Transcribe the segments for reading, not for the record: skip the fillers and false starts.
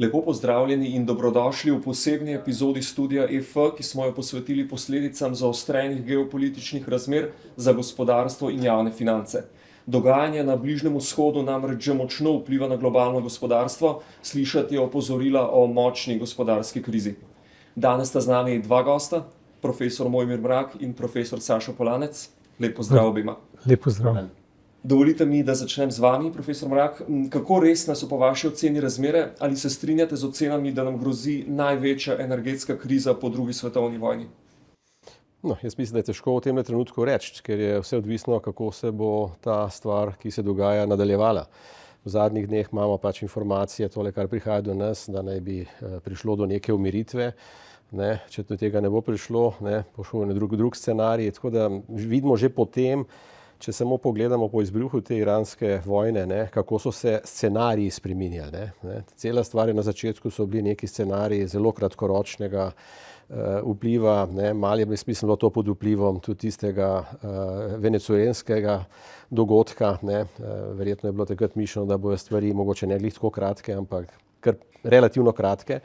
Lepo pozdravljeni in dobrodošli v posebni epizodi Studia EF, ki smo jo posvetili posledicam zaostrenih geopolitičnih razmer za gospodarstvo in javne finance. Dogajanje na Bližnjem vzhodu namreč že močno vpliva na globalno gospodarstvo, slišati je opozorila o močni gospodarski krizi. Danes sta z nami dva gosta, profesor Mojmir Mrak in profesor Sašo Polanec. Lep pozdrav obima. Lep pozdrav. Dovolite mi, da začnem z vami, profesor Mrak. Kako resne so po vaši oceni razmere? Ali se strinjate z ocenami, da nam grozi največja energetska kriza po drugi svetovni vojni? No, jaz mislim, da je težko v tem trenutku reči, ker je vse odvisno, kako se bo ta stvar, ki se dogaja, nadaljevala. V zadnjih dneh imamo pač informacije, tole, kar prihaja do nas, da naj bi prišlo do neke umiritve. Če do tega ne bo prišlo, bo šel na drug scenarij. Tako da vidimo že potem, če samo pogledamo po izbruhu te iranske vojne, kako so se scenariji spreminjali. Cela stvar je na začetku so bili neki scenariji zelo kratkoročnega vpliva, malo je bilo to pod vplivom tudi tistega venezuelanskega dogodka. Verjetno je bilo takrat mišljeno, da bojo stvari mogoče ne glih tako kratke, ampak kar relativno kratke.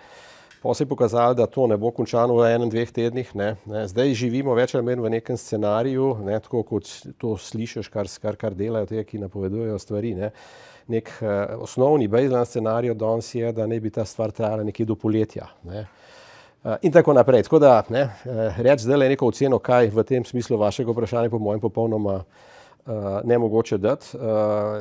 Pa se je pokazalo, da to ne bo končano v enem, dveh tednih. Zdaj živimo več ali manj v nekem scenariju, tako kot to slišiš, kar delajo te, ki napovedujejo stvari. Nek osnovni baseline scenarij danes je, da naj bi ta stvar trajala nekje do poletja. In tako naprej. Tako da reči zdaj neko oceno, kaj v tem smislu vašega vprašanja po mojem popolnoma nemogoče dati.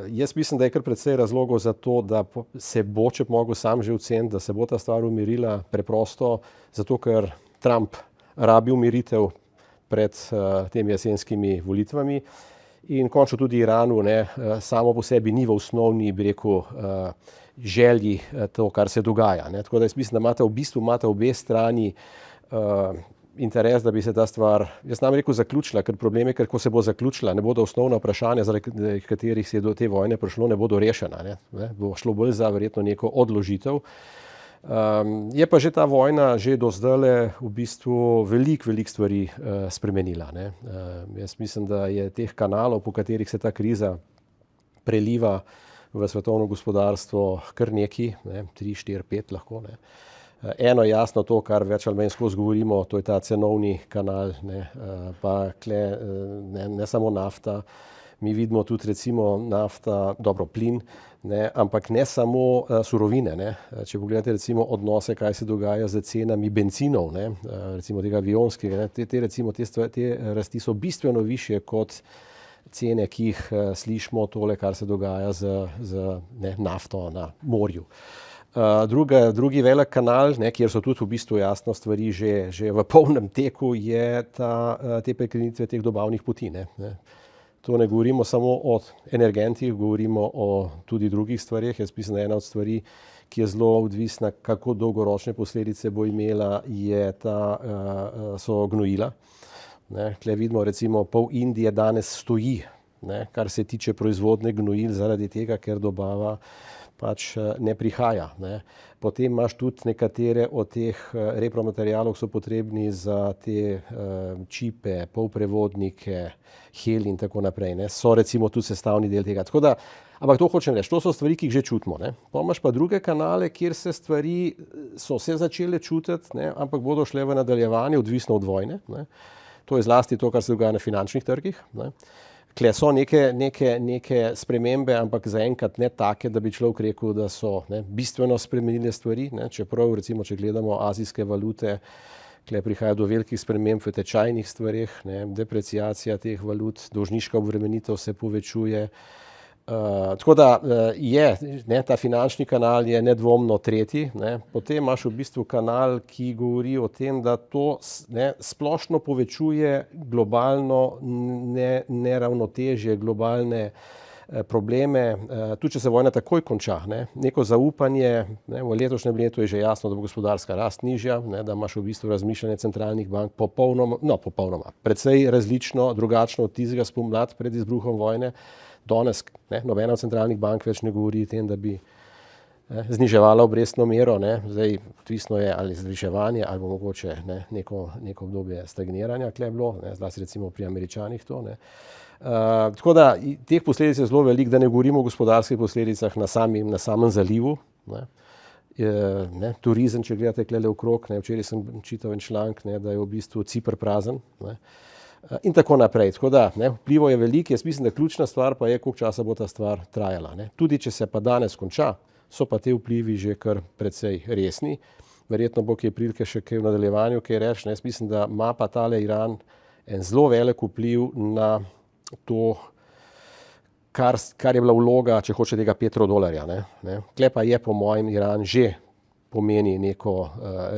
Jaz mislim, da je kar precej razlogov za to, da se bo, če bi mogel sam že oceniti, da se bo ta stvar umirila preprosto, zato ker Trump rabi umiritev pred temi jesenskimi volitvami in končno tudi Iranu samo po sebi ni v osnovni, bi rekel, želji to, kar se dogaja. Tako da jaz mislim, da imate obe strani interes, da bi se ta stvar, jaz nam rekel, zaključila, ker problem je, ker ko se bo zaključila, ne bodo osnovna vprašanja, zaradi katerih se je do te vojne prišlo, ne bodo rešena. Bo šlo bolj za verjetno neko odložitev. Je pa že ta vojna že do zdajle v bistvu veliko stvari spremenila. Jaz mislim, da je teh kanalov, po katerih se ta kriza preliva v svetovno gospodarstvo, kar neki, 3, 4, 5 lahko. Eno je jasno to, kar več ali manj skozi govorimo, to je ta cenovni kanal, pa ne samo nafta. Mi vidimo tudi recimo nafta, dobro plin, ampak ne samo surovine. Če pogledate recimo odnose, kaj se dogaja z cenami bencinov, recimo tega avionskega, te rasti so bistveno višje kot cene, ki jih slišimo tole, kar se dogaja z nafto na morju. Drugi velik kanal, kjer so tudi v bistvu jasno stvari že v polnem teku, je te preklenitve teh dobavnih poti. To ne govorimo samo o energentih, govorimo o tudi drugih stvarih. Jaz mislim, da ena od stvari, ki je zelo odvisna, kako dolgoročne posledice bo imela, so gnojila. Tukaj vidimo recimo pol Indije danes stoji, kar se tiče proizvodne gnojil, zaradi tega, ker dobava pač ne prihaja. Potem imaš tudi nekatere od teh repromaterialov, ki so potrebni za te čipe, polprevodnike, heli in tako naprej. So recimo tudi sestavni del tega. Ampak to hočem reči, to so stvari, ki jih že čutimo. Pa imaš pa druge kanale, kjer se stvari so se začele čutiti, ampak bodo šle v nadaljevanje, odvisno od vojne. To je zlasti to, kar se dogaja na finančnih trgih. Tukaj so neke spremembe, ampak zaenkrat ne take, da bi človek rekel, da so bistveno spremenile stvari. Čeprav recimo, če gledamo azijske valute, tukaj prihaja do velikih sprememb v tečajnih stvareh, depreciacija teh valut, dolžniška obremenitev se povečuje. Tako da ta finančni kanal je nedvomno tretji. Potem imaš v bistvu kanal, ki govori o tem, da to splošno povečuje globalno neravnotežje, globalne probleme. Tudi če se vojna takoj konča, neko zaupanje, v letošnjem letu je že jasno, da bo gospodarska rast nižja, da imaš v bistvu razmišljanje centralnih bank popolnoma, precej različno, drugačno od tistega spomladi pred izbruhom vojne. Danes nobena od centralnih bank več ne govori o tem, da bi zniževala obrestno mero. Zdaj odvisno je ali zviševanje ali bo mogoče neko obdobje stagniranja tukaj bilo, zlasti recimo pri Američanih to. Tako da teh posledic je zelo veliko, da ne govorimo o gospodarskih posledicah na samem zalivu. turizem, če gledate tukaj okrog, včeraj sem čital en članek, da je v bistvu Ciper prazen, in tako naprej. Tako da, vplivo je veliko, jaz mislim, da ključna stvar pa je, koliko časa bo ta stvar trajala. Tudi če se pa danes konča, so pa te vplivi že kar precej resni. Verjetno bo kje prilike še kaj v nadaljevanju, kaj reči. Jaz mislim, da ima pa tale Iran en zelo velik vpliv na to, kar je bila vloga, če hoče, tega petrodolarja. Tle pa je po mojem Iran že pomeni neko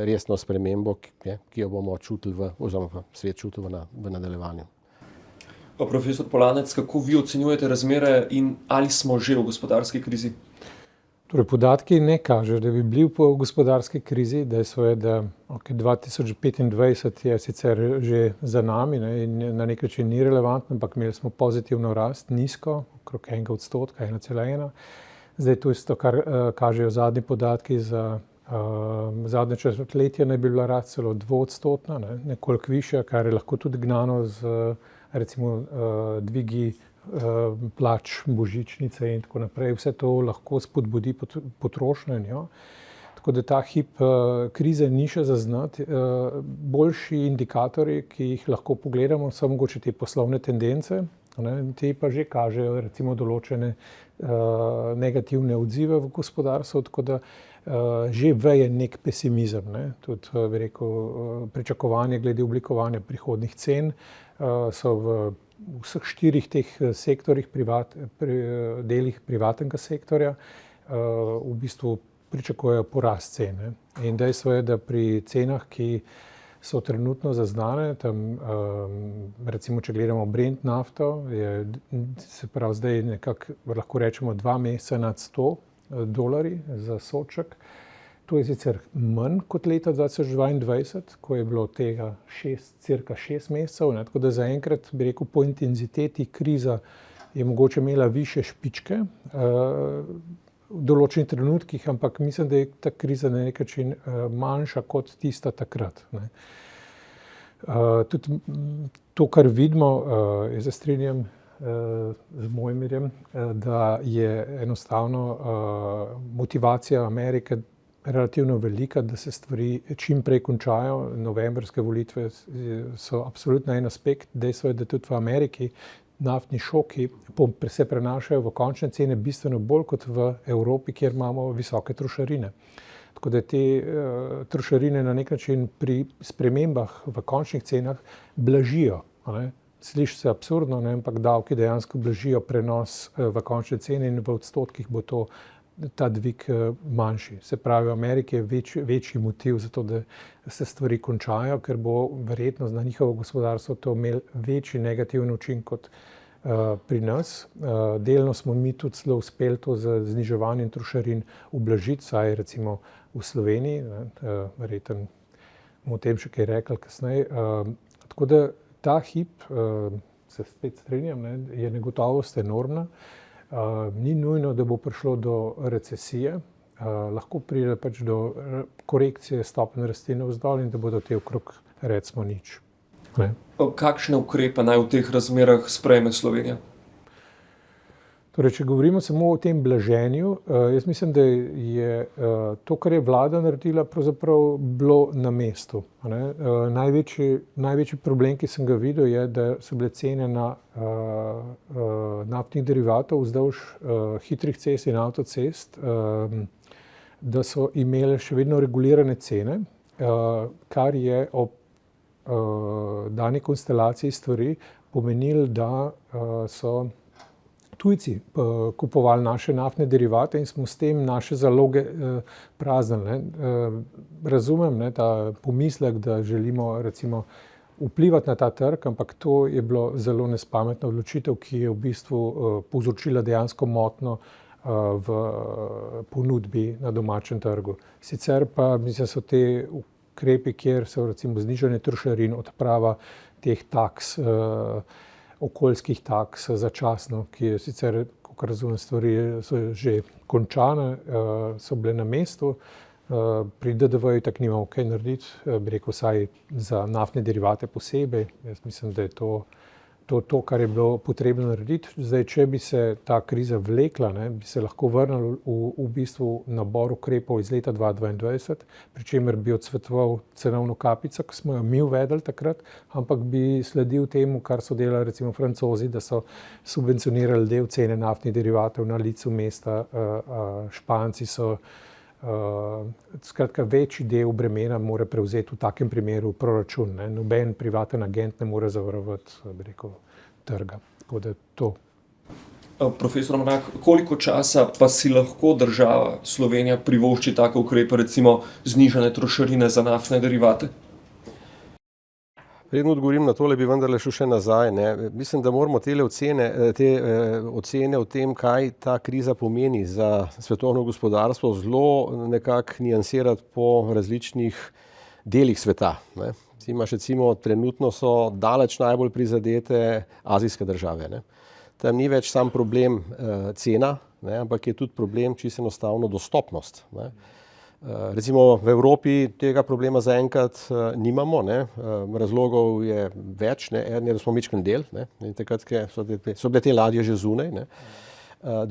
resno spremembo, ki jo bomo čutili oziroma pa svet čutil v nadaljevanju. Profesor Polanec, kako vi ocenjujete razmere in ali smo že v gospodarski krizi? Torej, podatki ne kažejo, da bi bili po gospodarski krizi. Dejstvo je, da 2025 je sicer že za nami in na nek način ni relevantno, ampak imeli smo pozitivno rast, nizko, okrog 1%, 1,1. Zdaj to isto, kar kažejo zadnji podatki za zadnje četrtletje, naj bi bila rast celo 2%, nekoliko višja, kar je lahko tudi gnano z recimo dvigi plač, božičnice in tako naprej. Vse to lahko spodbudi potrošnjo. Tako da ta hip krize ni še zaznati. Boljši indikatorji, ki jih lahko pogledamo, so mogoče te poslovne tendence. Te pa že kažejo recimo določene negativne odzive v gospodarstvu, tako da že veje nek pesimizem. Tudi bi rekel, pričakovanje glede oblikovanja prihodnjih cen so v vseh štirih teh sektorjih, delih privatnega sektorja, v bistvu pričakujejo porast cene. In dejstvo je, da pri cenah, ki so trenutno zaznane, tam recimo, če gledamo Brent nafto, se pravi zdaj nekako lahko rečemo 2 meseca nad $100 za sodček. To je sicer manj kot leta 2022, ko je bilo tega cirka 6 mesecev. Tako da zaenkrat bi rekel, po intenziteti kriza je mogoče imela više špičke v določenih trenutkih, ampak mislim, da je ta kriza na nek način manjša kot tista takrat. Tudi to, kar vidimo, jaz se strinjam z Mojmirjem, da je enostavno motivacija Amerike relativno velika, da se stvari čim prej končajo. Novembrske volitve so absolutno en aspekt. Dejstvo je, da tudi v Ameriki naftni šoki se prenašajo v končne cene bistveno bolj kot v Evropi, kjer imamo visoke trošarine. Tako da te trošarine na nek način pri spremembah v končnih cenah blažijo. Sliši se absurdno, ampak davki dejansko blažijo prenos v končne cene in v odstotkih bo ta dvig manjši. Se pravi, v Ameriki je večji motiv za to, da se stvari končajo, ker bo verjetno na njihovo gospodarstvo to imel večji negativni učinek kot pri nas. Delno smo mi tudi celo uspeli to z zniževanjem trošarin ublažiti, saj recimo v Sloveniji, verjetno bomo o tem še kaj rekli kasneje. Tako da ta hip, se spet strinjam, je negotovost enormna. Ni nujno, da bo prišlo do recesije, lahko pride pač do korekcije stopnje rasti navzdol in da bodo te okrog recimo nič. Kakšne ukrepe naj v teh razmerah sprejme Slovenija? Torej, če govorimo samo o tem blaženju, jaz mislim, da je to, kar je vlada naredila, pravzaprav bilo na mestu. Največji problem, ki sem ga videl, je, da so bile cene naftnih derivatov vzdolž hitrih cest in avtocest, da so imele še vedno regulirane cene, kar je ob dani konstelaciji stvari pomenilo, da so tujci kupovali naše naftne derivate in smo s tem naše zaloge praznili. Razumem ta pomislek, da želimo recimo vplivati na ta trg, ampak to je bilo zelo nespametna odločitev, ki je v bistvu povzročila dejansko motnjo v ponudbi na domačem trgu. Sicer pa mislim, so te ukrepi, kjer so recimo znižanje trošarin, odprava teh taks, okoljskih taks začasno, ki je sicer, kakor razumem, stvari so že končane, so bile na mestu. Pri DDV-ju tako nimamo kaj narediti, bi rekel, vsaj za naftne derivate posebej. Jaz mislim, da je to to, kar je bilo potrebno narediti. Zdaj, če bi se ta kriza vlekla, ne, bi se lahko vrnili v bistvu nabor ukrepov iz leta 2022, pri čemer bi odsvetoval cenovno kapico, ki smo jo mi uvedli takrat, ampak bi sledil temu, kar so delali recimo Francozi, da so subvencionirali del cene naftnih derivatov na licu mesta, Španci so. Skratka, večji del bremena mora prevzeti v takem primeru proračun. Ne. Noben privaten agent ne more zavarovati, bi rekel, trga. Tako da to. Profesor Mrak, koliko časa pa si lahko država Slovenija privošči take ukrepe, recimo znižane trošarine za naftne derivate? Preden odgovorim na tole, bi vendarle šel še nazaj. Ne. Mislim, da moramo te ocene o tem, kaj ta kriza pomeni za svetovno gospodarstvo, zelo nekako niansirati po različnih delih sveta. Ne. Imaš recimo, trenutno so daleč najbolj prizadete azijske države. Ne. Tam ni več sam problem cena, ne, ampak je tudi problem čisto enostavno dostopnost. Ne. Recimo v Evropi tega problema zaenkrat nimamo, ne. Razlogov je več, ne. En je, da smo mičken del, ne. In takrat so bile te ladje že zunaj. Ne.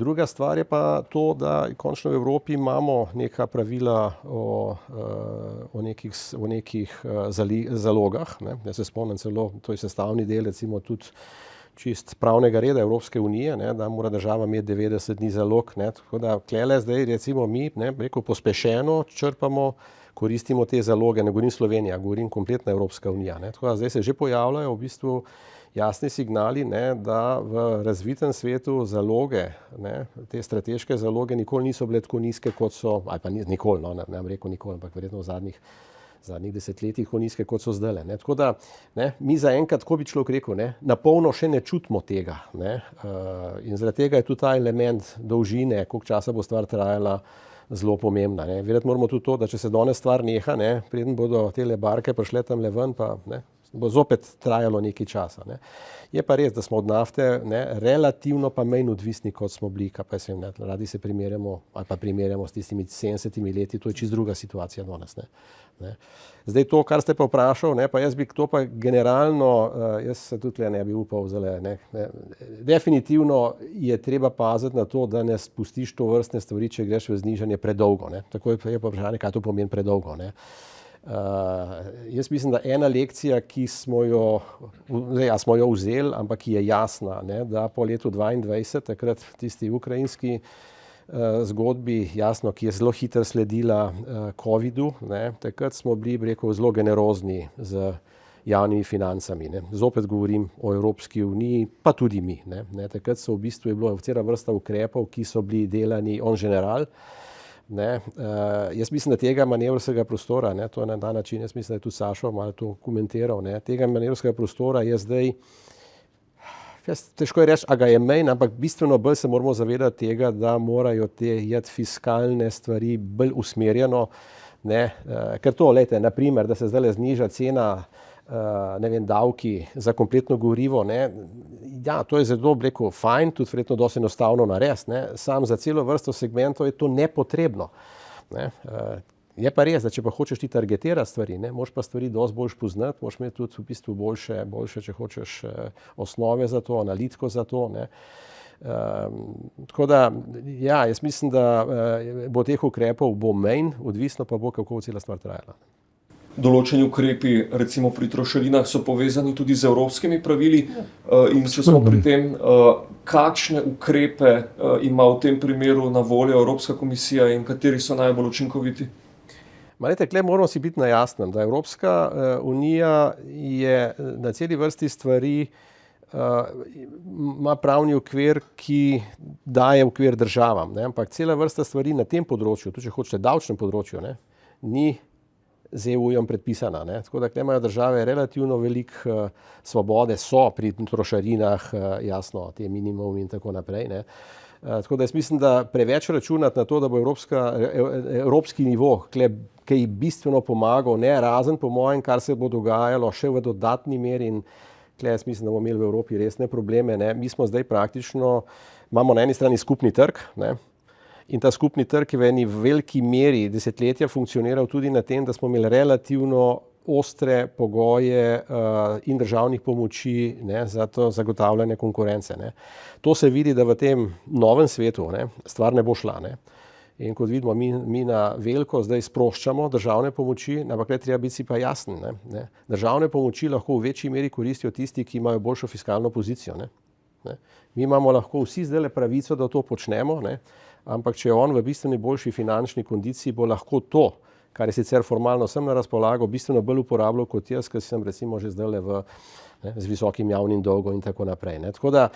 Druga stvar je pa to, da končno v Evropi imamo neka pravila o nekih zalogah. Ne. Jaz se spomnim celo, to je sestavni del recimo tudi čist pravnega reda Evropske unije, ne, da mora država imeti 90 dni zalog. Ne, tako da klele zdaj recimo mi, ne, rekel, pospešeno črpamo, koristimo te zaloge, ne govorim Slovenija, govorim kompletna Evropska unija. Ne, tako da zdaj se že pojavljajo v bistvu jasni signali, ne, da v razvitem svetu zaloge, ne, te strateške zaloge nikoli niso bile tako nizke, kot so, ali pa nikoli, no, ne bom rekel nikoli, ampak verjetno v zadnjih desetletjih tako nizke, kot so zdajle. Ne. Tako da ne, mi zaenkrat, ko bi človek rekel, ne, napolno še ne čutimo tega. Ne. In zaradi tega je tudi ta element dolžine, koliko časa bo stvar trajala, zelo pomembna. Ne. Verjetno moramo tudi to, da če se danes stvar neha, ne, preden bodo tele barke prišle tam le ven, pa ne, bo zopet trajalo nekaj časa. Ne. Je pa res, da smo od nafte, ne, relativno pa manj odvisni, kot smo bili, pa se ne, radi se primerjamo s tistimi 70 leti, to je čisto druga situacija danes. Ne. Zdaj to, kar ste pa vprašal, ne, pa jaz bi to pa generalno, jaz se tudi ne bi upal zale, ne. Definitivno je treba paziti na to, da ne spustiš to vrstne stvari, če greš v znižanje predolgo. Ne. Tako je pa vprašanje, kaj to pomeni predolgo. Ne. Jaz mislim, da ena lekcija, ki smo jo vzeli, ampak ki je jasna, ne, da po letu 2022, takrat tisti ukrajinski zgodbi, jasno, ki je zelo hitro sledila covidu, ne, takrat smo bili, rekel, zelo generozni z javnimi financami. Ne. Zopet govorim o Evropski uniji, pa tudi mi. Ne. Takrat so v bistvu je bilo cela vrsta ukrepov, ki so bili delani en general. Ne, jaz mislim, da tega manevrskega prostora, ne, to je na ta način, jaz mislim, da je tudi Sašo malo to komentiral, ne, tega manevrskega prostora je zdaj, težko je reči, a ga je manj, ampak bistveno bolj se moramo zavedati tega, da morajo te fiskalne stvari bolj usmerjeno, ne, ker to, lejte, naprimer, da se zdaj zniža cena, ne vem, davki za kompletno gorivo, ne, ja, to je zelo, rekel, fajn, tudi verjetno dosti enostavno narediti, ne, sam za celo vrsto segmentov je to nepotrebno. Ne. Je pa res, da če pa hočeš ti targetirati stvari, ne, moraš pa stvari dosti bolj poznati, moraš imeti tudi v bistvu boljše, če hočeš, osnove za to, analitiko za to, ne. Tako da, ja, jaz mislim, da bo teh ukrepov bo manj, odvisno pa bo, kako bo cela stvar trajala. Določeni ukrepi, recimo pri trošarinah, so povezani tudi z evropskimi pravili. In če smo pri tem, kakšne ukrepe ima v tem primeru na voljo Evropska komisija in kateri so najbolj učinkoviti? Malete, tukaj moramo si biti na jasnem, da Evropska unija je na celi vrsti stvari ima pravni okvir, ki daje okvir državam, ne? Ampak cela vrsta stvari na tem področju, tudi če hočete davčnem področju, ne? Ni z EU-jem predpisana. Ne? Tako da imajo države relativno veliko svobode, so pri trošarinah, jasno, te minimumi in tako naprej. Ne? Tako da jaz mislim, da preveč računati na to, da bo evropski nivo kaj bistveno pomagal, ne razen po mojem, kar se bo dogajalo še v dodatni meri in jaz mislim, da bomo imeli v Evropi resne probleme. Ne? Mi smo zdaj praktično, imamo na eni strani skupni trg, ne? In ta skupni trg je v eni veliki meri desetletja funkcioniral tudi na tem, da smo imeli relativno ostre pogoje in državnih pomoči, ne, za to zagotavljanje konkurence. Ne. To se vidi, da v tem novem svetu, ne, stvar ne bo šla. Ne. In kot vidimo, mi na veliko zdaj sproščamo državne pomoči, ampak treba biti si pa jasen. Ne. Državne pomoči lahko v večji meri koristijo tisti, ki imajo boljšo fiskalno pozicijo. Ne. Mi imamo lahko vsi zdaj pravico, da to počnemo, ne. Ampak če je on v bistveno boljši finančni kondiciji, bo lahko to, kar je sicer formalno sem na razpolago, bistveno bolj uporabljal kot jaz, ki sem recimo že zdaj z visokim javnim dolgom in tako naprej. Ne. Tako da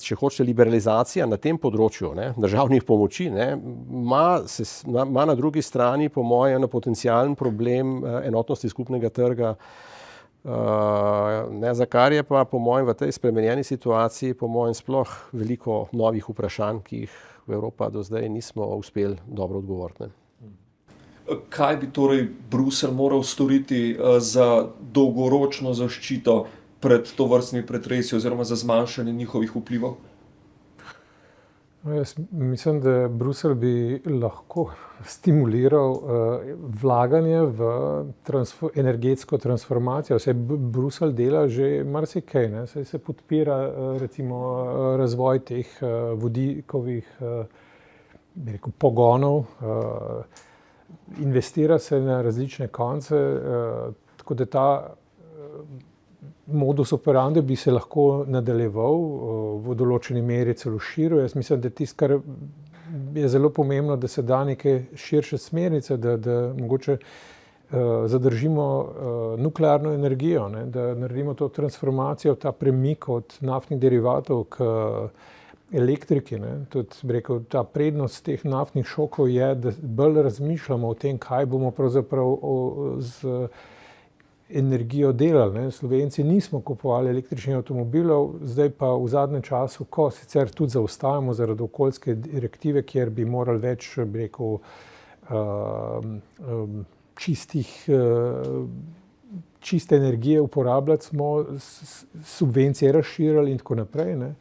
če hočete, liberalizacija na tem področju, ne, državnih pomoči, ne, ima na drugi strani po mojem potencialen problem enotnosti skupnega trga, za kar je pa po mojem v tej spremenjeni situaciji po mojem sploh veliko novih vprašanj, ki jih v Evropa do zdaj nismo uspeli dobro odgovoriti. Kaj bi torej Bruselj moral storiti za dolgoročno zaščito pred tovrstnimi pretresi oziroma za zmanjšanje njihovih vplivov? Jaz mislim, da Bruselj bi lahko stimuliral vlaganje v energetsko transformacijo. Vse Bruselj dela že marsikaj, ne? Saj se podpira recimo razvoj teh vodikovih pogonov, investira se na različne konce, tako da ta modus operandi bi se lahko nadaljeval, v določeni meri celo širil. Jaz mislim, da tisto, kar je zelo pomembno, da se da neke širše smernice, da mogoče zadržimo nuklearno energijo, ne, da naredimo to transformacijo, ta premik od naftnih derivatov k elektriki. Ne. Tudi, bi rekel, ta prednost teh naftnih šokov je, da bolj razmišljamo o tem, kaj bomo pravzaprav z energijo delali. Ne. Slovenci nismo kupovali električnih avtomobilov, zdaj pa v zadnjem času, ko sicer tudi zaostajamo zaradi okoljske direktive, kjer bi morali več, bi rekel, čiste energije uporabljati, smo subvencije razširili in tako naprej. Ne.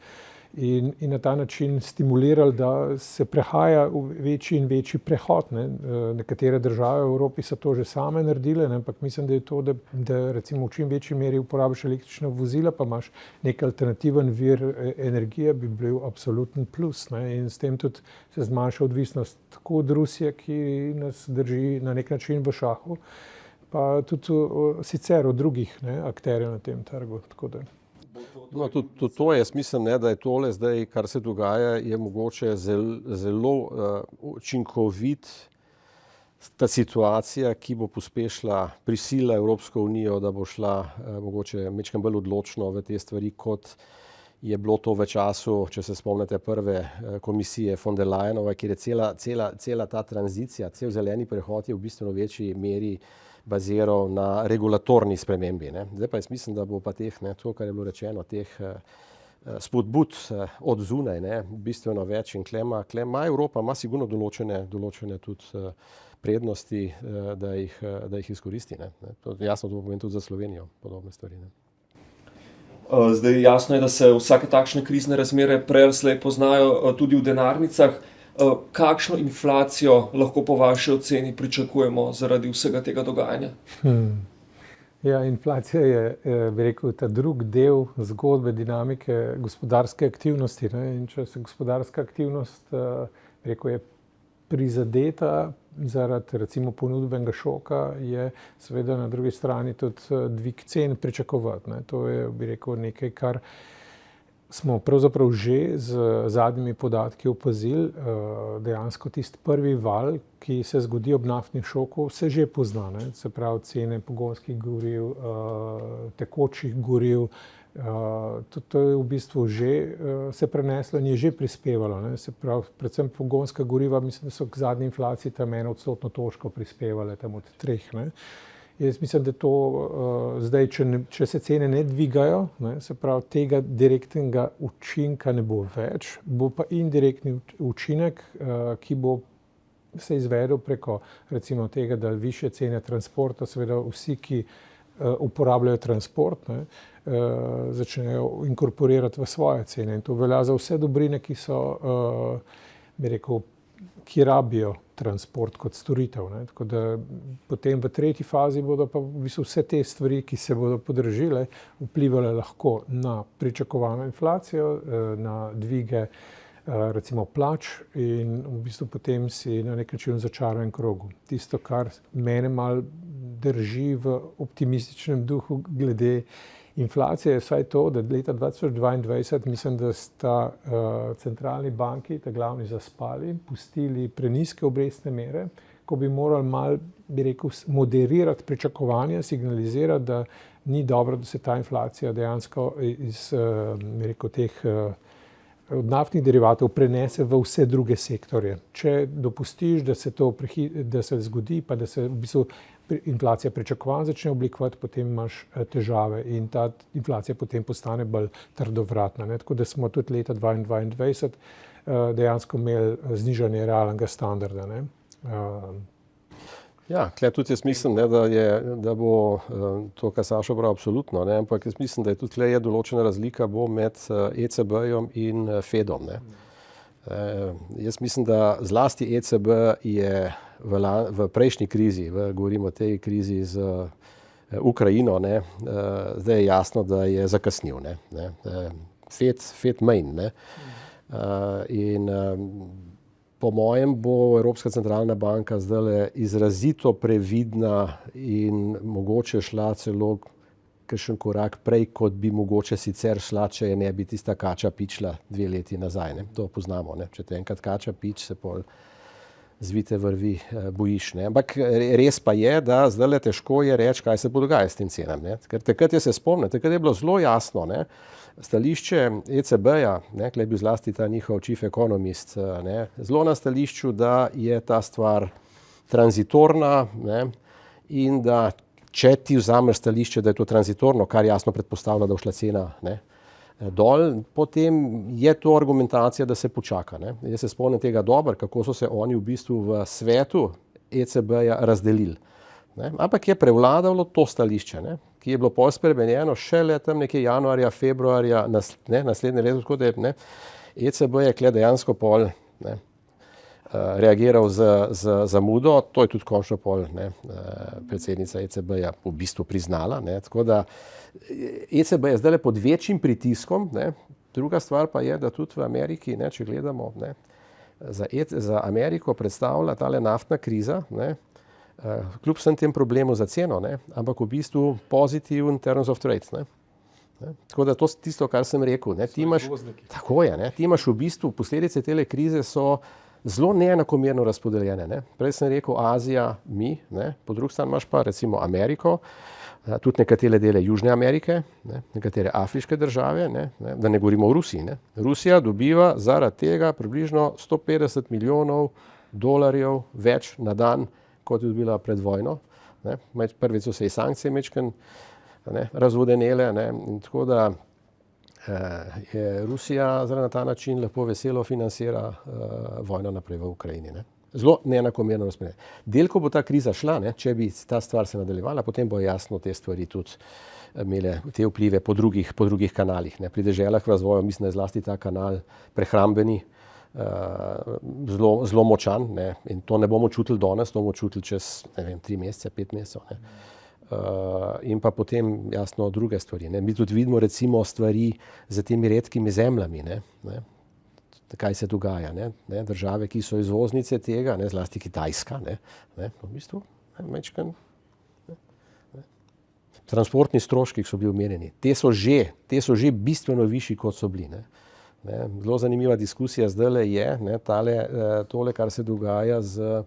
In na ta način stimulirali, da se prehaja v večji in večji prehod. Ne. Nekatere države v Evropi so to že same naredile, ne, ampak mislim, da je to, da recimo v čim večji meri uporabiš električna vozila, pa imaš nek alternativen vir energije, bi bil absoluten plus. Ne. In s tem tudi se zmanjša odvisnost tako od Rusije, ki nas drži na nek način v šahu, pa tudi sicer od drugih, ne, akterjev na tem trgu. Tako da. No, tudi to jaz mislim, ne, da je tole zdaj, kar se dogaja, je mogoče zelo učinkovit ta situacija, ki bo pospešila, prisila Evropsko unijo, da bo šla mogoče majčkeno bolj odločno v te stvari, kot je bilo to v času, če se spomnite prve komisije von der Leyenove, kjer je cela ta tranzicija, cel zeleni prehod je v bistveno večji meri baziral na regulatorni spremembi. Ne. Zdaj pa jaz mislim, da bo pa teh, ne, to, kar je bilo rečeno, teh spodbud od zunaj, ne, bistveno več in klema Evropa ima sigurno določene tudi prednosti, da jih izkoristi. Ne. Jasno, to pomeni tudi za Slovenijo podobne stvari. Ne. Zdaj jasno je, da se vsake takšne krizne razmere prej ali slej poznajo tudi v denarnicah. Kakšno inflacijo lahko po vaši oceni pričakujemo zaradi vsega tega dogajanja? Ja, inflacija je, bi rekel, ta drugi del zgodbe dinamike gospodarske aktivnosti. Ne? In če se gospodarska aktivnost, bi rekel, je prizadeta zaradi recimo ponudbenega šoka, je seveda na drugi strani tudi dvig cen pričakovati. Ne? To je, bi rekel, nekaj, kar smo pravzaprav že z zadnjimi podatki opazili. Dejansko tisti prvi val, ki se zgodi ob naftnih šoku, se že pozna. Ne? Se pravi, cene pogonskih goriv, tekočih goriv, to je v bistvu že se preneslo in je že prispevalo. Ne? Se pravi, predvsem pogonska goriva, mislim, da so k zadnji inflaciji tam 1% točko prispevale, tam od 3%. Ne? Jaz mislim, da to zdaj, če se cene ne dvigajo, ne, se pravi, tega direktnega učinka ne bo več, bo pa indirektni učinek, ki bo se izvedel preko recimo tega, da višje cene transporta, seveda vsi, ki uporabljajo transport, ne, začnejo inkorporirati v svoje cene. In to velja za vse dobrine, ki so, bi rekel, ki rabijo transport kot storitev. Ne. Tako da potem v tretji fazi bodo pa v bistvu vse te stvari, ki se bodo podražile, vplivale lahko na pričakovano inflacijo, na dvige recimo plač in v bistvu potem si na nek način v začaranem krogu. Tisto, kar mene malo drži v optimističnem duhu glede inflacije, je vsaj to, da leta 2022 mislim, da sta centralni banki, ta glavni, zaspali, pustili prenizke obrestne mere, ko bi morali malo, bi rekel, moderirati pričakovanja, signalizirati, da ni dobro, da se ta inflacija dejansko iz, bi rekel, teh od naftnih derivatov prenese v vse druge sektorje. Če dopustiš, da se to da se zgodi, pa da se v bistvu inflacija pričakovanja začne oblikovati, potem imaš težave in ta inflacija potem postane bolj trdovratna. Ne? Tako da smo tudi leta 2022 dejansko imeli znižanje realnega standarda. Ne? Ja, tukaj tudi jaz mislim, ne, da bo to, kar Sašo pravi, absolutno, ne, ampak jaz mislim, da je tudi tukaj določena razlika bo med ECB-jem in Fedom. Ne. Jaz mislim, da zlasti ECB je v prejšnji krizi, govorimo o tej krizi z Ukrajino, ne, zdaj je jasno, da je zakasnil. Ne. Fed manj. Ne. In po mojem bo Evropska centralna banka zdaj izrazito previdna in mogoče šla celo kakšen korak prej, kot bi mogoče sicer šla, če je ne bi tista kača pičila 2 leti nazaj. Ne. To poznamo. Ne. Če te enkrat kača pič, se pol zvite vrvi bojiš. Ne. Ampak res pa je, da zdaj težko je reči, kaj se bo dogajalo s tem cenam. Ne. Ker takrat se spomnim, takrat je bilo zelo jasno, ne, stališče ECB-ja, tukaj je bil zlasti ta njihov chief economist, ne, zelo na stališču, da je ta stvar tranzitorna, ne, in da če ti vzameš stališče, da je to tranzitorno, kar jasno predpostavlja, da bo šla cena, ne, dol, potem je to argumentacija, da se počaka. Ne. Jaz se spomnim tega dobro, kako so se oni v bistvu v svetu ECB-ja razdelili. Ne. Ampak je prevladalo to stališče, ne, ki je bilo pol spremenjeno šele tam nekje januarja, februarja naslednje leto, tako da je, ne, ECB je tukaj dejansko pol, ne, reagiral z zamudo, to je tudi končno pol, ne, predsednica ECB-ja v bistvu priznala. Ne, tako da ECB je zdaj pod večjim pritiskom. Ne, druga stvar pa je, da tudi v Ameriki, ne, če gledamo, ne, za Ameriko predstavlja tale naftna kriza, ne, kljub vsem tem problemu za ceno, ne, ampak v bistvu pozitiven terms of trade. Ne. Tako da to je tisto, kar sem rekel. Ne. Tako je, ne. Ti imaš v bistvu posledice tele krize so zelo neenakomerno razpodeljene. Ne. Prej sem rekel Azija, mi, ne. Po drugi strani imaš pa recimo Ameriko, tudi nekatere dele Južne Amerike, ne. Nekatere afriške države, ne. Da ne govorimo o Rusiji. Ne. Rusija dobiva zaradi tega približno $150 milijonov več na dan, kot je bila pred vojno. Ne. Prvič so se i sankcije mečken razvodenele, ne. In tako da je Rusija na ta način lepo veselo financira vojno naprej v Ukrajini. Ne. Zelo neenakomerno razmerje. Del, ko bo ta kriza šla, ne, če bi ta stvar se nadaljevala, potem bo jasno te stvari tudi imele te vplive po drugih kanalih. Ne. Pri deželah v razvoju mislim, da je zlasti ta kanal prehrambeni, zelo močan, ne, in to ne bomo čutili danes, to bomo čutili čez 3 mesece, 5 mesecev. Ne. In pa potem jasno druge stvari. Ne. Mi tudi vidimo recimo stvari z temi redkimi zemljami, ne, kaj se dogaja. Ne. Države, ki so izvoznice tega, ne, zlasti Kitajska, ne, v bistvu, mečken, ne. Transportni stroški, ki so bili omenjeni, te so že bistveno višji, kot so bili. Ne. Ne, zelo zanimiva diskusija zdajle je, ne, tole, kar se dogaja z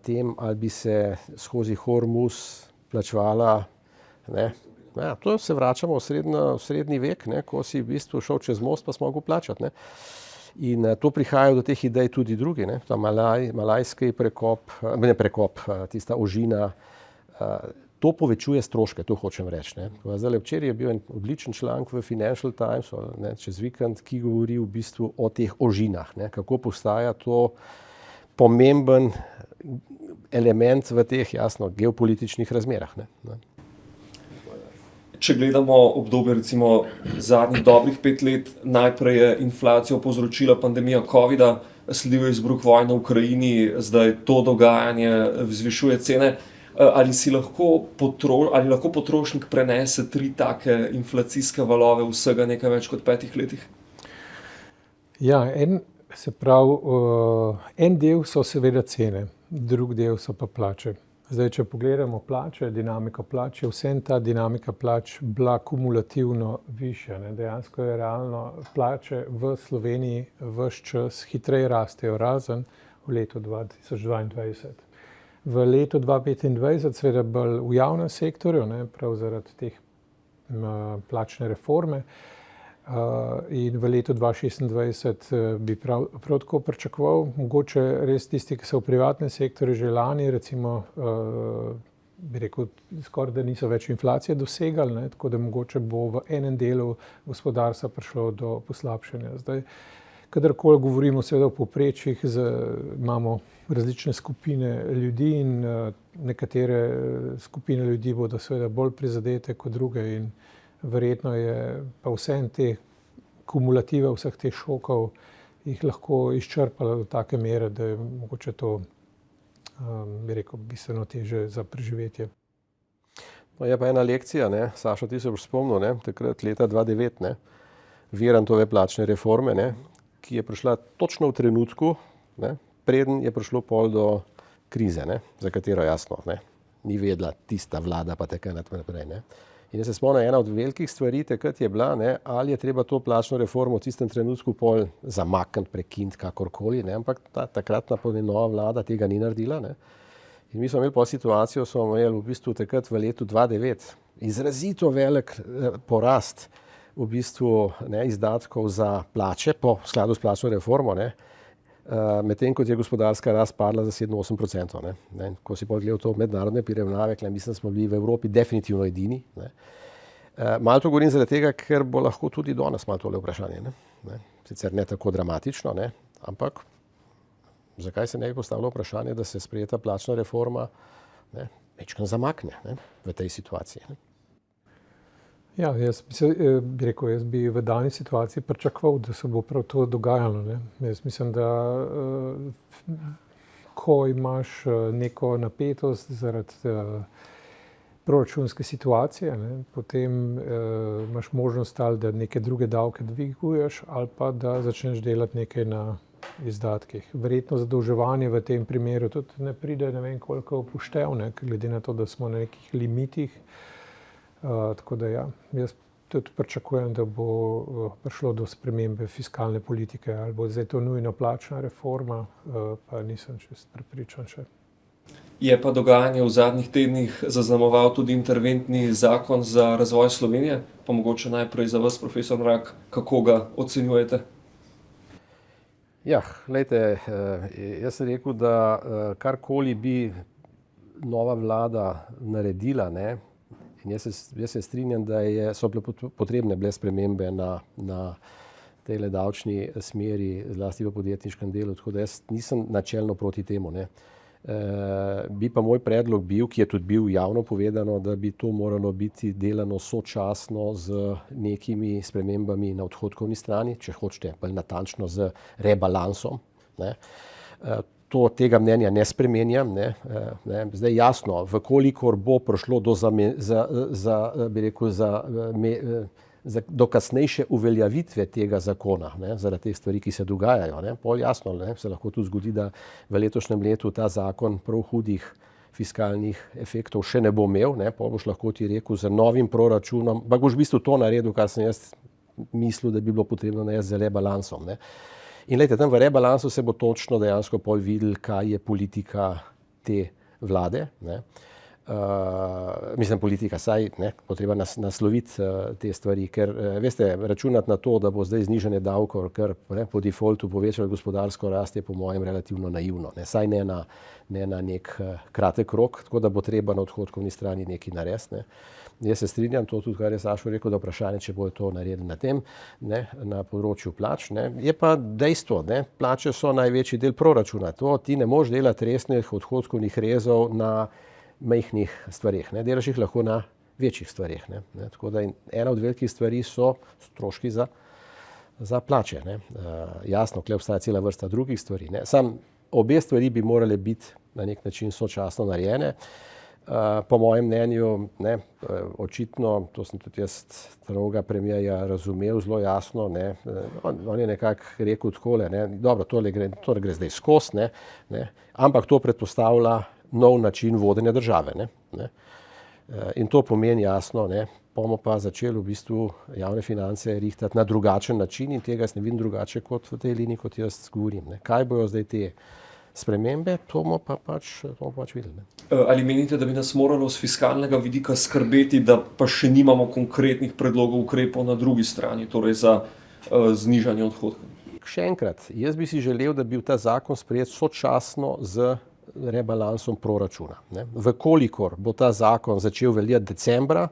tem, ali bi se skozi Hormuz plačevala. Ne. Ja, to se vračamo v srednji vek, ne, ko si v bistvu šel čez most, pa smo mogli plačati. Ne. In to prihajajo do teh idej tudi drugi. Ne. Ta malajski prekop, tista ožina, to povečuje stroške, to hočem reči. Zdaj, včeraj je bil en odličen članek v Financial Times, ne, čez vikend, ki govori v bistvu o teh ožinah, ne, kako postaja to pomemben element v teh, jasno, geopolitičnih razmerah. Ne. Če gledamo obdobje recimo zadnjih dobrih 5 let, najprej je inflacijo povzročila pandemija covida, sledil je izbruh vojne v Ukrajini, zdaj to dogajanje zvišuje cene. Ali lahko potrošnik prenese 3 take inflacijske valove vsega nekaj več kot 5 letih? Ja, en del so seveda cene, drug del so pa plače. Zdaj, če pogledamo plače, dinamiko plač, je vsem ta dinamika plač bila kumulativno višja. Dejansko je realno plače v Sloveniji ves čas hitreje rastejo, razen v letu 2022. V letu 2025, seveda bolj v javnem sektorju, prav zaradi teh plačne reforme, in v letu 2026 bi prav tako pričakoval, mogoče res tisti, ki so v privatnem sektorju že lani, recimo, bi rekel, skoraj da niso več inflacije dosegali, tako da mogoče bo v enem delu gospodarstva prišlo do poslabšanja. Zdaj, kadarkoli govorimo seveda o povprečjih, imamo različne skupine ljudi in nekatere skupine ljudi bodo seveda bolj prizadete kot druge in verjetno je pa vsem te kumulative vseh teh šokov jih lahko izčrpalo do take mere, da je mogoče to, bi rekel, bistveno težje za preživetje. No, je pa ena lekcija, Sašo, ti se boš spomnil, takrat leta 2009, Virantove plačne reforme, ki je prišla točno v trenutku, preden je prišlo pol do krize, za katero jasno, ni vedela tista vlada pa tako naprej. In jaz se spomnim, ena od velikih stvari takrat je bila, ali je treba to plačno reformo v tistem trenutku pol zamakniti, prekiniti, kakorkoli, ampak takratna nova vlada tega ni naredila. In mi smo imeli situacijo, smo imeli v bistvu takrat v letu 2009 izrazito velik porast v bistvu izdatkov za plače po skladu s plačno reformo, medtem kot je gospodarska rast padla za 7-8%. Ko si pogledal to mednarodne priravnave, mislim, smo bili v Evropi definitivno edini. Malo to govorim zaradi tega, ker bo lahko tudi danes malo tole vprašanje. Sicer ne tako dramatično, ampak zakaj se ne bi postavilo vprašanje, da se sprejeta plačna reforma majčkeno zamakne v tej situaciji. Ja, jaz bi v dani situaciji pričakoval, da se bo prav to dogajalo. Jaz mislim, da ko imaš neko napetost zaradi proračunske situacije, potem imaš možnost ali da neke druge davke dviguješ ali pa da začneš delati nekaj na izdatkih. Verjetno zadolževanje v tem primeru tudi ne pride ne vem koliko upoštev, glede na to, da smo na nekih limitih. Tako da ja, jaz tudi pričakujem, da bo prišlo do spremembe fiskalne politike ali bo zdaj to nujno plačna reforma, pa nisem čisto prepričan še. Je pa dogajanje v zadnjih tednih zaznamoval tudi interventni zakon za razvoj Slovenije, pa mogoče najprej za vas, profesor Mrak, kako ga ocenjujete? Ja, glejte, jaz sem rekel, da karkoli bi nova vlada naredila, in jaz se strinjam, da so bile potrebne spremembe na tej davčni smeri, zlasti v podjetniškem delu, tako da jaz nisem načelno proti temu. Bi pa moj predlog bil, ki je tudi bil javno povedano, da bi to moralo biti delano sočasno z nekimi spremembami na odhodkovni strani, če hočete bolj natančno z rebalansom. Tega mnenja ne spremenjam. Zdaj jasno, vkolikor bo prišlo do kasnejše uveljavitve tega zakona, zaradi teh stvari, ki se dogajajo, pol jasno, se lahko tudi zgodi, da v letošnjem letu ta zakon prav hudih fiskalnih efektov še ne bo imel, pol boš lahko ti rekel z novim proračunom, pa boš v bistvu to naredil, kar sem jaz mislil, da bi bilo potrebno narediti z rebalansom. In glejte, tam v rebalansu se bo točno dejansko pol videl, kaj je politika te vlade. Mislim, politika, saj potreba nasloviti te stvari, ker veste, računati na to, da bo zdaj znižanje davkov, kar po defaultu povečalo gospodarsko rast, je po mojem relativno naivno. Saj ne na nek kratek rok, tako da bo treba na odhodkovni strani nekaj narediti. Jaz se strinjam, to tudi, kar je Sašo rekel, da vprašanje, če bojo to naredili na tem, na področju plač. Je pa dejstvo, plače so največji del proračuna. To ti ne moš delati resnih odhodkovnih rezov na majhnih stvareh. Delaš jih lahko na večjih stvareh. Tako da ena od velikih stvari so stroški za za plače. Ne. Jasno, tukaj obstaja cela vrsta drugih stvari. Ne. Obe stvari bi morale biti na nek način sočasno narejene. Po mojem mnenju, ne, očitno, to sem tudi jaz staroga premijerja razumel zelo jasno, ne, on je nekako rekel takole, ne, dobro, tole gre zdaj skozi, ne, ampak to predpostavlja nov način vodenja države. Ne. In to pomeni jasno, ne, bomo pa začeli v bistvu javne finance rihtati na drugačen način in tega jaz ne vidim drugače kot v tej liniji, kot jaz govorim. Ne. Kaj bojo zdaj te spremembe, to bomo pa pač videli. Ne. Ali menite, da bi nas moralo z fiskalnega vidika skrbeti, da pa še nimamo konkretnih predlogov ukrepov na drugi strani, torej za znižanje odhodkov? Še enkrat, jaz bi si želel, da bi bil ta zakon sprejet sočasno z rebalansom proračuna. Ne. Vkolikor bo ta zakon začel veljati decembra,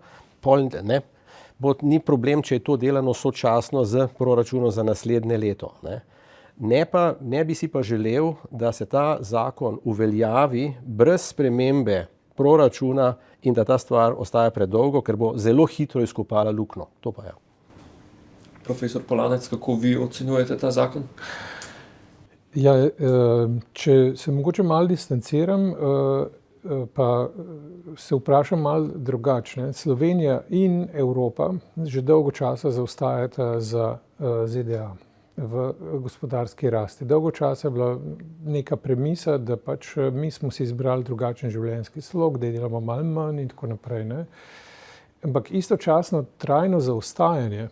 ni problem, če je to delano sočasno z proračunom za naslednje leto. Ne bi si pa želel, da se ta zakon uveljavi brez spremembe proračuna in da ta stvar ostaja predolgo, ker bo zelo hitro izkopala luknjo. To pa je. Profesor Polanec, kako vi ocenjujete ta zakon? Ja, če se mogoče malo distanciram, pa se vprašam malo drugače. Slovenija in Evropa že dolgo časa zaostajata za ZDA v gospodarski rasti. Dolgo časa je bila neka premisa, da pač mi smo si izbrali drugačen življenjski slog, da delamo malo manj in tako naprej. Ne? Ampak istočasno trajno zaostajanje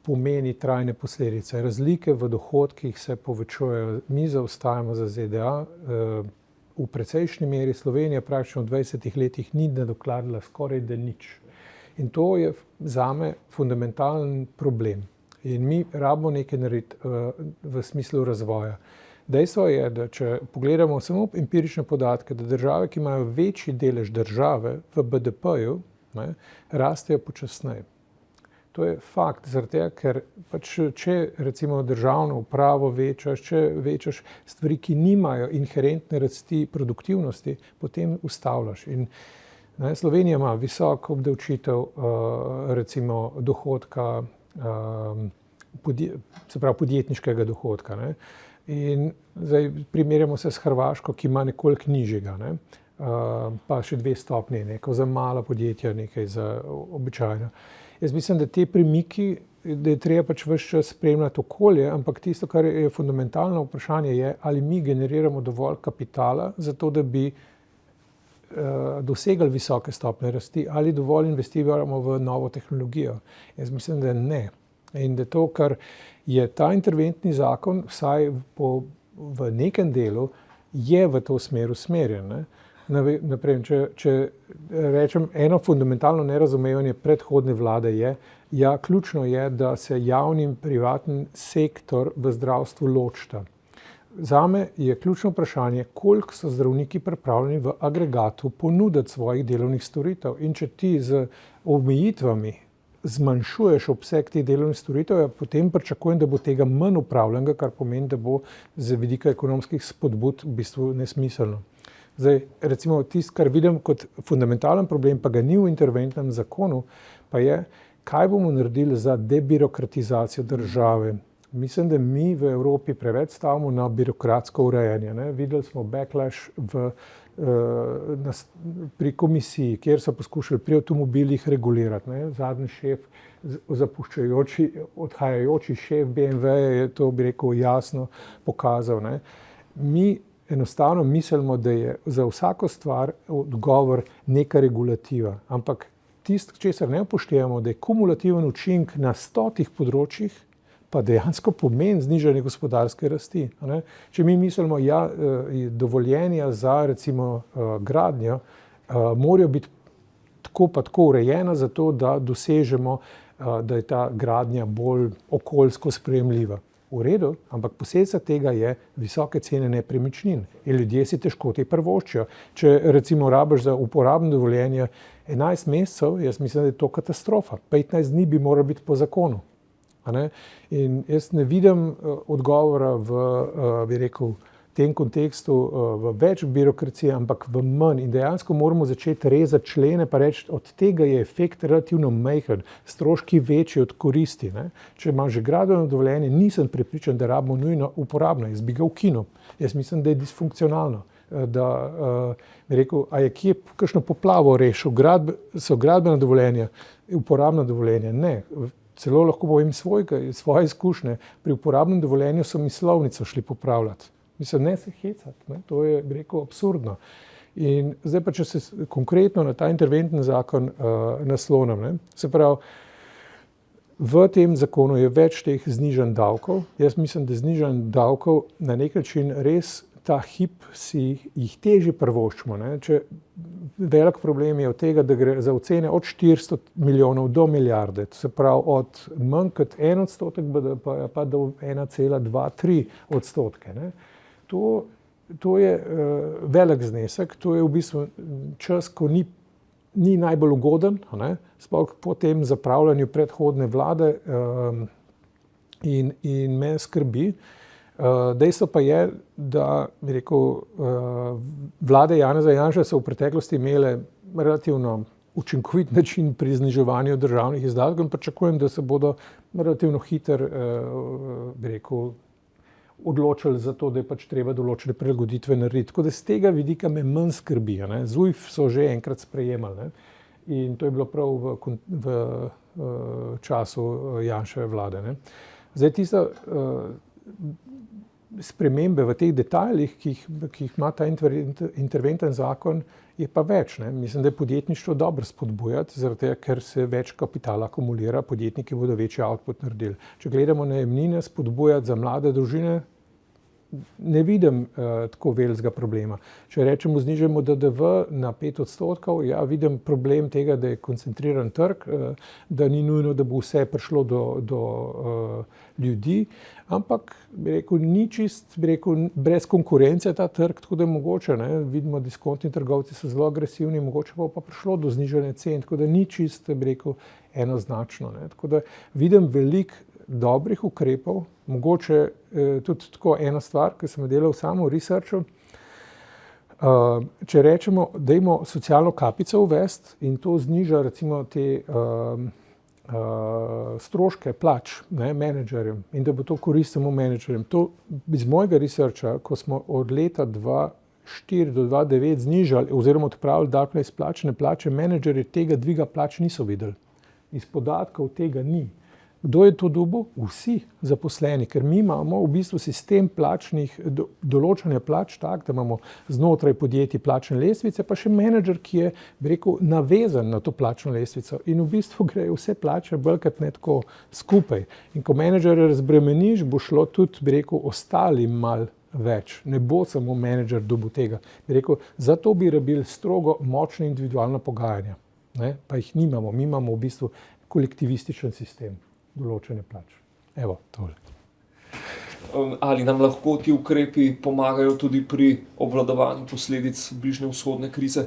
pomeni trajne posledice. Razlike v dohodkih se povečujejo. Mi zaostajamo za ZDA. V precejšnji meri Slovenija praktično v 20 letih ni nadoknadila skoraj da nič. In to je zame fundamentalen problem. In mi rabimo nekaj narediti v smislu razvoja. Dejstvo je, da če pogledamo samo empirične podatke, da države, ki imajo večji delež države v BDP-ju, rastejo počasneje. To je fakt, zaradi tega, ker pač če recimo državno upravo večaš, če večaš stvari, ki nimajo inherentne rasti produktivnosti, potem ustavljaš. In Slovenija ima visok obdavčitev recimo dohodka, se pravi podjetniškega dohodka. Ne? In zdaj primerjamo se s Hrvaško, ki ima nekoliko nižjega, ne? Pa še 2 stopnje, neko za mala podjetja, nekaj za običajno. Jaz mislim, da te premiki, da je treba pač ves čas spremljati okolje, ampak tisto, kar je fundamentalno vprašanje, je, ali mi generiramo dovolj kapitala za to, da bi dosegali visoke stopnje rasti, ali dovolj investiramo v novo tehnologijo. Jaz mislim, da ne. In da to, kar je ta interventni zakon, vsaj v nekem delu, je v to smer usmerjen. Ne? Naprej, če rečem, eno fundamentalno nerazumevanje predhodne vlade je, ja, ključno je, da se javni in privatni sektor v zdravstvu ločita. Zame je ključno vprašanje, koliko so zdravniki pripravljeni v agregatu ponuditi svojih delovnih storitev. In če ti z omejitvami zmanjšuješ obseg teh delovnih storitev, potem pričakujem, da bo tega manj upravljenega, kar pomeni, da bo z vidika ekonomskih spodbud v bistvu nesmiselno. Zdaj, recimo, tisto, kar vidim kot fundamentalen problem, pa ga ni v interventnem zakonu, pa je, kaj bomo naredili za debirokratizacijo države. Mislim, da mi v Evropi preveč stavimo na birokratsko urejanje. Ne? Videli smo backlash pri komisiji, kjer so poskušali pri avtomobilih regulirati. Ne? Zadnji šef, odhajajoči šef BMW je to, bi rekel, jasno pokazal. Ne? Mi enostavno mislimo, da je za vsako stvar odgovor neka regulativa. Ampak tisto, česar ne upoštevamo, da je kumulativen učinek na 100 področjih, pa dejansko pomeni znižanje gospodarske rasti. Ne? Če mi mislimo, ja, dovoljenja za recimo gradnjo morajo biti tako pa tako urejena zato, da dosežemo, da je ta gradnja bolj okoljsko sprejemljiva. V redu, ampak posledica tega je visoke cene nepremičnin in ljudje si težko te privoščijo. Če recimo rabiš za uporabno dovoljenje 11 mesecev, jaz mislim, da je to katastrofa. 15 dni bi moralo biti po zakonu. In jaz ne vidim odgovora v, bi rekel, tem kontekstu v več birokracije, ampak v manj. In dejansko moramo začeti rezati člene, pa reči, od tega je efekt relativno majhen, stroški večji od koristi. Ne. Če imam že gradbeno dovoljenje, nisem prepričan, da rabimo nujno uporabno. Jaz bi ga ukinil. Jaz mislim, da je disfunkcionalno. Da bi rekel, a je kje kakšno poplavo rešil, so gradbena dovoljenja, uporabna dovoljenja? Ne. Celo lahko povem svoje izkušnje. Pri uporabnem dovoljenju so mi slovnico šli popravljati. Mislim, ne se hecati. Ne. To je, bi rekel, absurdno. In zdaj pa, če se konkretno na ta interventni zakon naslonim. Ne. Se pravi, v tem zakonu je več teh znižanj davkov. Jaz mislim, da znižanj davkov na nek način res ta hip si jih težje privoščimo. Velik problem je od tega, da gre za ocene od 400 milijonov do milijarde. To se pravi od manj kot 1% BDP pa do 1,2–3%. Ne. To je velik znesek, to je v bistvu čas, ko ni najbolj ugoden, sploh po tem zapravljanju predhodne vlade in me skrbi. Dejstvo pa je, da bi rekel, vlade Janeza Janše so v preteklosti imele relativno učinkovit način pri zniževanju državnih izdatkov in pričakujem, da se bodo relativno hitro bi rekel, odločili za to, da je pač treba določene prilagoditve narediti. Tako da z tega vidika me manj skrbi. ZUJF so že enkrat sprejemali, ne? In to je bilo prav v času Janševe vlade. Ne? Zdaj tista spremembe v teh detajlih, ki jih ima ta interventen zakon, je pa več. Ne? Mislim, da je podjetništvo dobro spodbujati, zaradi tega, ker se več kapitala akumulira, podjetniki bodo večji output naredili. Če gledamo najemnine, spodbujati za mlade družine, ne vidim tako velikega problema. Če rečemo, znižamo DDV na 5%, ja, vidim problem tega, da je koncentriran trg, da ni nujno, da bo vse prišlo do ljudi, ampak bi rekel, ni čist, bi rekel, brez konkurence ta trg, tako da je mogoče, ne, vidimo, diskontni trgovci so zelo agresivni, mogoče pa prišlo do znižanja cen, tako da ni čist, bi rekel, enoznačno. Ne. Tako da vidim veliko dobrih ukrepov, mogoče tudi tako ena stvar, ki sem delal samo v researchu. Če rečemo, dajmo socialno kapico uvesti in to zniža recimo te stroške plač, ne, menedžerjem in da bo to koristilo menedžerjem. To iz mojega researcha, ko smo od leta 2004 do 2009 znižali oziroma odpravili davke na izplačane plače, menedžerji tega dviga plač niso videli. Iz podatkov tega ni. Kdo je to dobil? Vsi zaposleni, ker mi imamo v bistvu sistem plačnih, določanja plač tak, da imamo znotraj podjetij plačne lestvice, pa še menedžer, ki je, bi rekel, navezan na to plačno lestvico. In v bistvu grejo vse plače bolj kot ne tako skupaj. In ko menedžerje razbremeniš, bo šlo tudi, bi rekel, ostalim mal več. Ne bo samo menedžer dobil tega. Bi rekel, zato bi rabili strogo močne individualna pogajanja. Ne? Pa jih nimamo. Mi imamo v bistvu kolektivističen sistem določene plač. Evo, tole. Ali nam lahko ti ukrepi pomagajo tudi pri obvladovanju posledic bližnjevzhodne krize?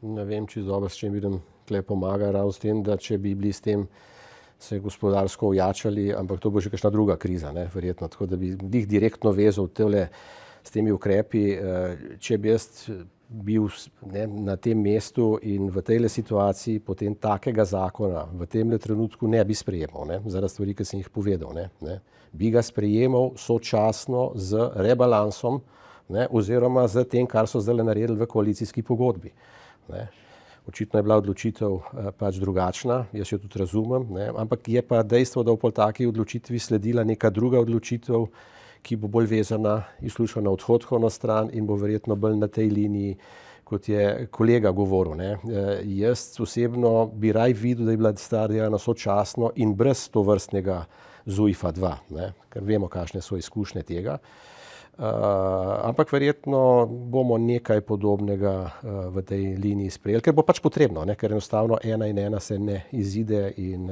Ne vem, čisto dobro, s čim bi nam tukaj pomaga, ravno s tem, da če bi bili s tem se gospodarsko ojačali, ampak to bo že kakšna druga kriza, ne, verjetno, tako da bi jih direktno vezal s temi ukrepi, če bi jaz bil na tem mestu in v tejle situaciji potem takega zakona v temle trenutku ne bi sprejemal, ne, zaradi stvari, ki sem jih povedal. Ne. Bi ga sprejemal sočasno z rebalansom, ne, oziroma z tem, kar so zdaj naredili v koalicijski pogodbi. Ne. Očitno je bila odločitev pač drugačna, jaz jo tudi razumem, ne, ampak je pa dejstvo, da v pol taki odločitvi sledila neka druga odločitev, ki bo bolj vezana izključno na odhodkovno stran in bo verjetno bolj na tej liniji, kot je kolega govoril. Ne. Jaz osebno bi raj videl, da je bila stvar delana sočasno in brez tovrstnega ZUJF-a 2, ne, ker vemo, kakšne so izkušnje tega. Ampak verjetno bomo nekaj podobnega v tej liniji sprejeli, ker bo pač potrebno, ne, ker enostavno 1 in 1 se ne izide in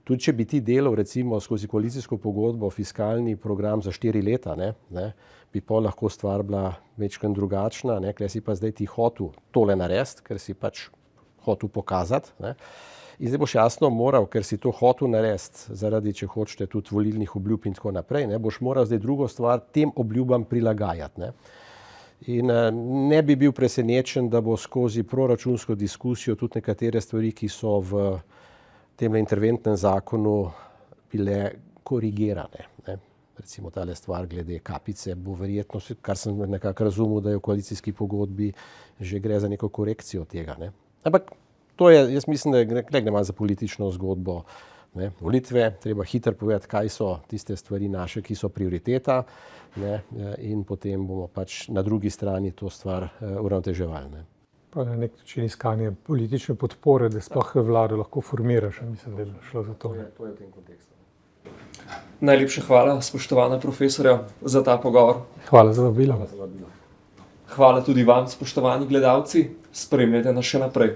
tudi če bi ti delal recimo skozi koalicijsko pogodbo fiskalni program za 4 leta, ne, bi pa lahko stvar bila večkrat drugačna, ne, ker si pa zdaj ti hotel tole narediti, ker si pač hotel pokazati, ne. In zdaj boš jasno moral, ker si to hotel narediti, zaradi, če hočete, tudi volilnih obljub in tako naprej, ne, boš moral zdaj drugo stvar tem obljubam prilagajati. Ne. In ne bi bil presenečen, da bo skozi proračunsko diskusijo tudi nekatere stvari, ki so v tem interventnem zakonu bile korigirane. Ne. Recimo tale stvar glede kapice bo verjetno, kar sem nekako razumel, da je v koalicijski pogodbi, že gre za neko korekcijo tega. Ne. Ampak to je, jaz mislim, da gre malo za politično zgodbo. Ne. Volitve, treba hitro povedati, kaj so tiste stvari naše, ki so prioriteta, ne, in potem bomo pač na drugi strani to stvar uravnoteževali. Ne. Pa na nek način iskanje politične podpore, da sploh vlado lahko formiraš. Mislim, da je šlo za to. To je v tem kontekstu. Najlepša hvala, spoštovana profesorja, za ta pogovor. Hvala za vabilo. Hvala tudi vam, spoštovani gledalci. Spremljajte nas še naprej.